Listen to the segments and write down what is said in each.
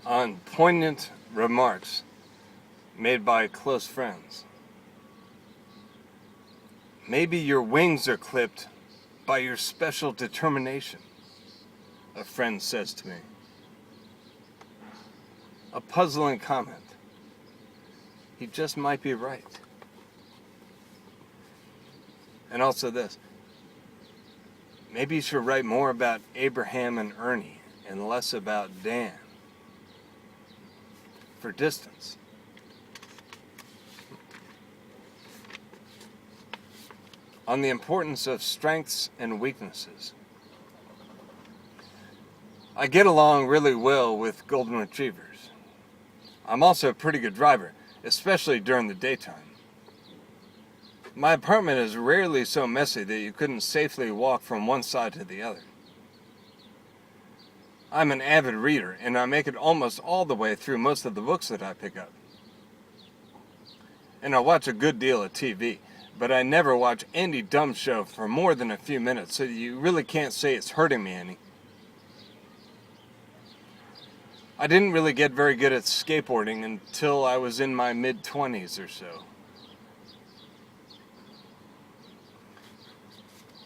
on poignant remarks made by close friends. Maybe your wings are clipped by your special determination, a friend says to me. A puzzling comment. He just might be right. And also this. Maybe you should write more about Abraham and Ernie and less about Dan. For distance. On the importance of strengths and weaknesses. I get along really well with golden retrievers. I'm also a pretty good driver, especially during the daytime. My apartment is rarely so messy that you couldn't safely walk from one side to the other. I'm an avid reader, and I make it almost all the way through most of the books that I pick up. And I watch a good deal of TV, but I never watch any dumb show for more than a few minutes, so you really can't say it's hurting me any. I didn't really get very good at skateboarding until I was in my mid-20s or so.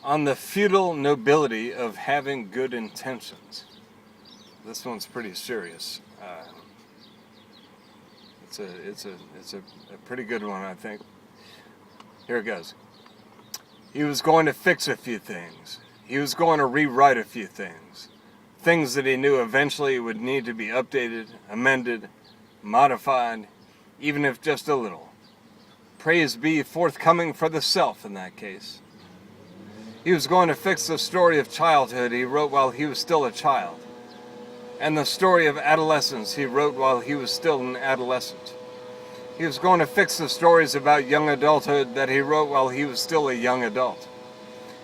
On the futile nobility of having good intentions. This one's pretty serious. It's a pretty good one, I think. Here it goes. He was going to fix a few things. He was going to rewrite a few things. Things that he knew eventually would need to be updated, amended, modified, even if just a little. Praise be forthcoming for the self in that case. He was going to fix the story of childhood he wrote while he was still a child, and the story of adolescence he wrote while he was still an adolescent. He was going to fix the stories about young adulthood that he wrote while he was still a young adult,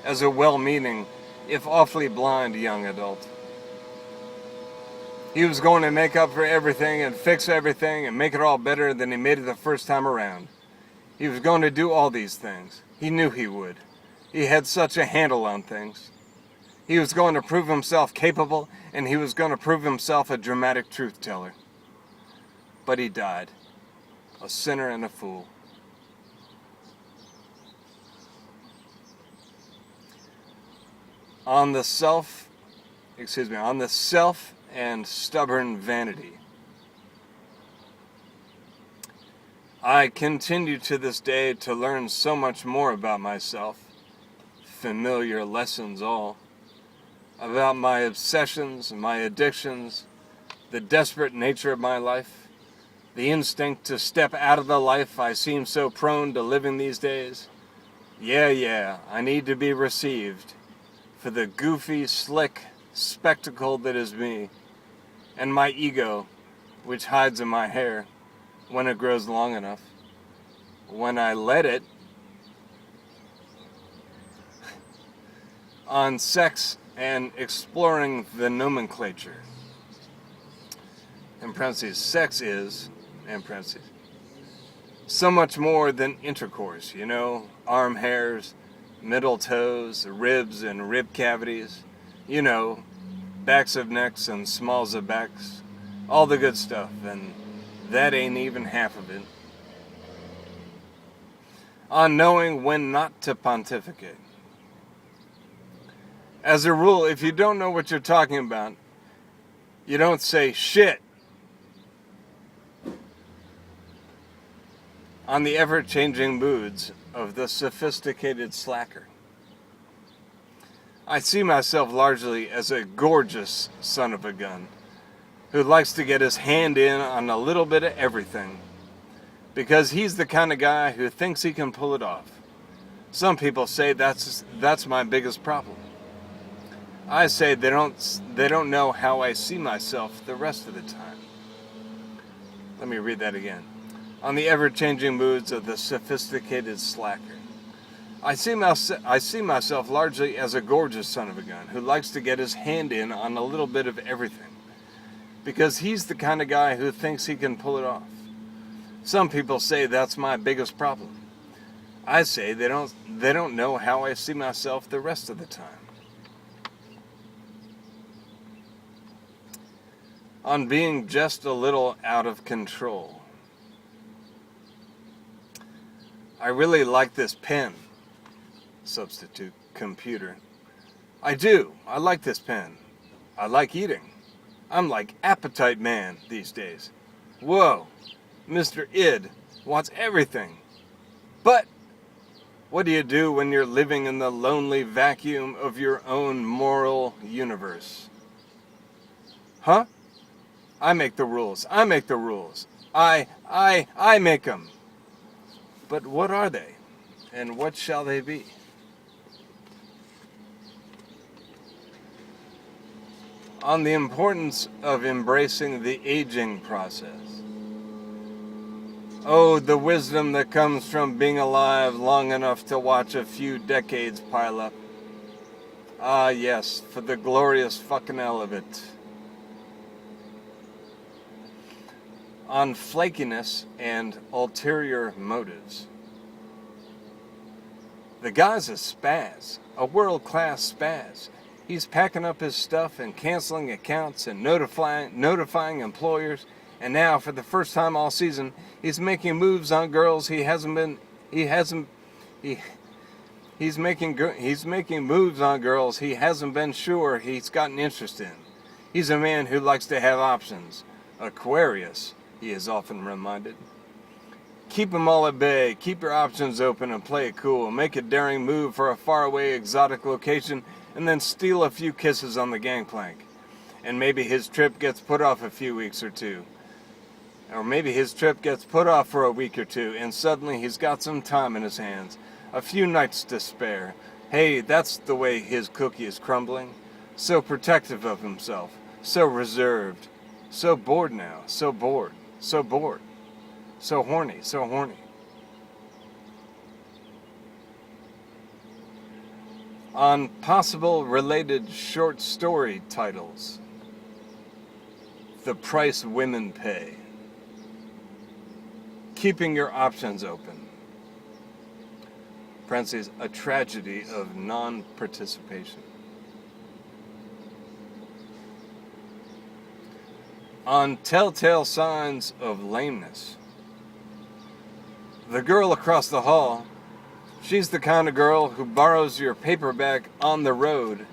as a well-meaning, if awfully blind, young adult. He was going to make up for everything and fix everything and make it all better than he made it the first time around. He was going to do all these things. He knew he would. He had such a handle on things. He was going to prove himself capable, and he was going to prove himself a dramatic truth teller. But he died. A sinner and a fool. On the self and stubborn vanity. I continue to this day to learn so much more about myself, familiar lessons all, about my obsessions, my addictions, the desperate nature of my life, the instinct to step out of the life I seem so prone to living these days. Yeah, I need to be received for the goofy, slick spectacle that is me, and my ego, which hides in my hair when it grows long enough. When I let it, on sex and exploring the nomenclature. In parentheses, sex is, in parentheses, so much more than intercourse, you know, arm hairs, middle toes, ribs and rib cavities, you know, backs of necks and smalls of backs, all the good stuff, and that ain't even half of it. On knowing when not to pontificate. As a rule, if you don't know what you're talking about, you don't say shit. On the ever-changing moods of the sophisticated slacker. I see myself largely as a gorgeous son of a gun who likes to get his hand in on a little bit of everything because he's the kind of guy who thinks he can pull it off. Some people say that's my biggest problem. I say they don't know how I see myself the rest of the time. Let me read that again. On the ever-changing moods of the sophisticated slacker. I see myself largely as a gorgeous son of a gun who likes to get his hand in on a little bit of everything. Because he's the kind of guy who thinks he can pull it off. Some people say that's my biggest problem. I say they don't know how I see myself the rest of the time. on being just a little out of control. I really like this pen. Substitute computer. I do. I like this pen. I like eating. I'm like appetite man these days. Whoa, Mr. Id wants everything. But what do you do when you're living in the lonely vacuum of your own moral universe? Huh? I make the rules. I make the rules. I make them. But what are they? And what shall they be? On the importance of embracing the aging process. Oh, the wisdom that comes from being alive long enough to watch a few decades pile up. Ah, yes, for the glorious fucking hell of it. On flakiness and ulterior motives. The guy's a spaz, a world-class spaz. He's packing up his stuff and canceling accounts and notifying employers, and now for the first time all season, he's making moves on girls he's making moves on girls he hasn't been sure he's got an interest in. He's a man who likes to have options. Aquarius, he is often reminded. Keep them all at bay, keep your options open and play it cool. Make a daring move for a faraway exotic location and then steal a few kisses on the gangplank. And maybe his trip gets put off a few weeks or two. Or maybe his trip gets put off for a week or two and suddenly he's got some time in his hands. A few nights to spare. Hey, that's the way his cookie is crumbling. So protective of himself. So reserved. So bored now. So bored. So bored. So horny. So horny. On possible related short story titles. The Price Women Pay. Keeping your options open. Parentheses, a tragedy of non-participation. On telltale signs of lameness. The girl across the hall, she's the kind of girl who borrows your paperback on the road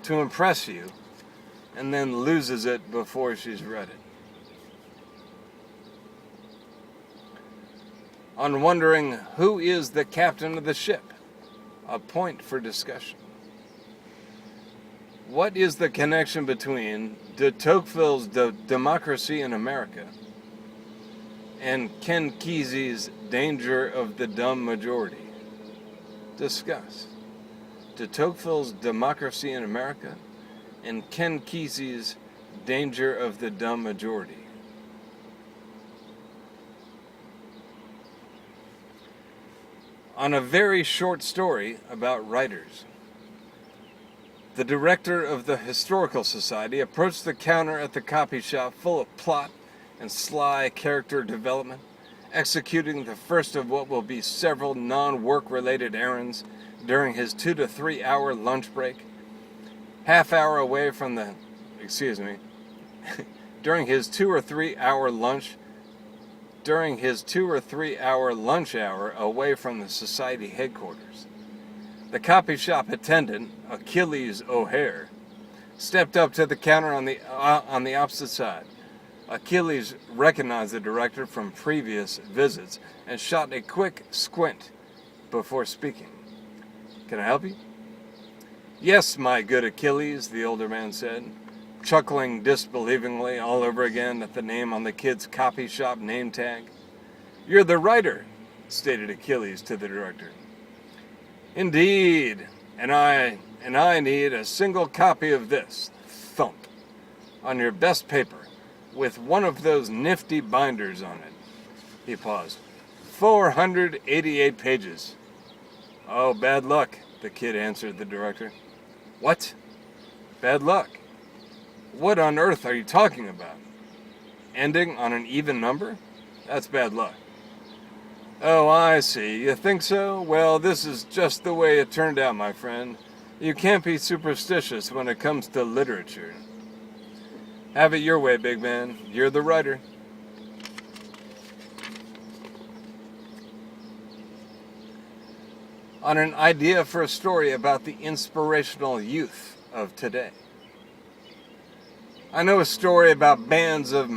to impress you and then loses it before she's read it. On wondering who is the captain of the ship, a point for discussion. What is the connection between de Tocqueville's Democracy in America and Ken Kesey's Danger of the Dumb Majority? Discuss. De Tocqueville's Democracy in America and Ken Kesey's Danger of the Dumb Majority. On a very short story about writers. The director of the Historical Society approached the counter at the copy shop full of plot and sly character development, executing the first of what will be several non-work-related errands during his 2 to 3 hour lunch break. During his 2 or 3 hour lunch hour away from the society headquarters. The copy shop attendant, Achilles O'Hare, stepped up to the counter on the opposite side. Achilles recognized the director from previous visits and shot a quick squint before speaking. Can I help you? Yes, my good Achilles, the older man said, chuckling disbelievingly all over again at the name on the kid's copy shop name tag. You're the writer, stated Achilles to the director. Indeed, and I need a single copy of this, thump, on your best paper, with one of those nifty binders on it. He paused. 488 pages. Oh, bad luck, the kid answered the director. What? Bad luck? What on earth are you talking about? Ending on an even number? That's bad luck. Oh, I see. You think so? Well, this is just the way it turned out, my friend. You can't be superstitious when it comes to literature. Have it your way, big man. You're the writer. On an idea for a story about the inspirational youth of today. I know a story about bands of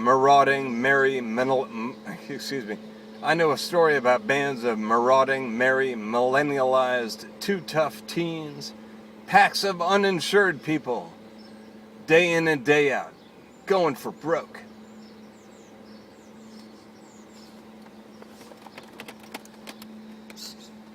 I know a story about bands of marauding, merry, millennialized, too tough teens, packs of uninsured people, day in and day out, going for broke.